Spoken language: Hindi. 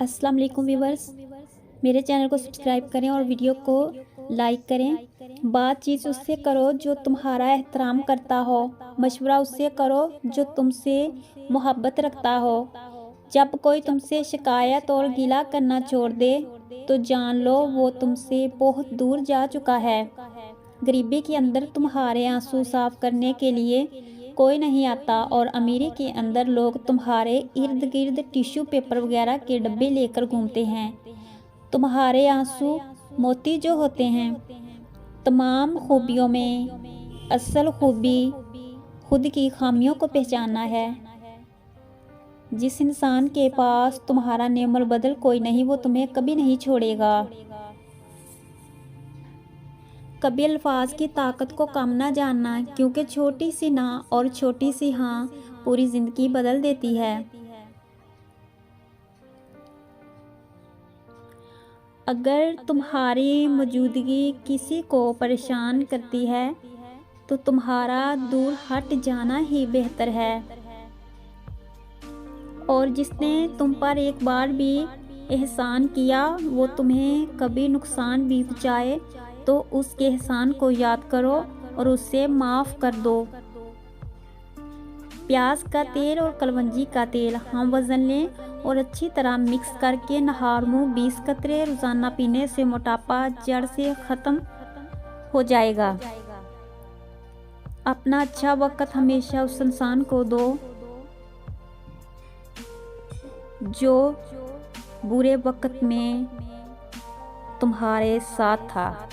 अस्सलाम वालेकुम व्यूवर्स, मेरे चैनल को सब्सक्राइब करें और वीडियो को लाइक करें। बातचीत उससे करो जो तुम्हारा एहतराम करता हो, मशवरा उससे करो जो तुमसे मोहब्बत रखता हो। जब कोई तुमसे शिकायत और गिला करना छोड़ दे तो जान लो वो तुमसे बहुत दूर जा चुका है। गरीबी के अंदर तुम्हारे आंसू साफ करने के लिए कोई नहीं आता और अमीरी के अंदर लोग तुम्हारे इर्द गिर्द टिश्यू पेपर वगैरह के डब्बे लेकर घूमते हैं। तुम्हारे आंसू मोती जो होते हैं। तमाम खूबियों में असल खूबी खुद की खामियों को पहचानना है। जिस इंसान के पास तुम्हारा नेमल बदल कोई नहीं, वो तुम्हें कभी नहीं छोड़ेगा। कभी अल्फाज की ताकत को कम ना जानना, क्योंकि छोटी सी ना और छोटी सी हाँ पूरी ज़िंदगी बदल देती है। अगर तुम्हारी मौजूदगी किसी को परेशान करती है तो तुम्हारा दूर हट जाना ही बेहतर है। और जिसने तुम पर एक बार भी एहसान किया वो तुम्हें कभी नुकसान भी पहुँचाए तो उसके एहसान को याद करो और उससे माफ़ कर दो। प्याज का तेल और कलवंजी का तेल हम वज़न लें और अच्छी तरह मिक्स करके नहार मुँह 20 कतरे रोज़ाना पीने से मोटापा जड़ से ख़त्म हो जाएगा। अपना अच्छा वक्त हमेशा उस इंसान को दो जो बुरे वक्त में तुम्हारे साथ था।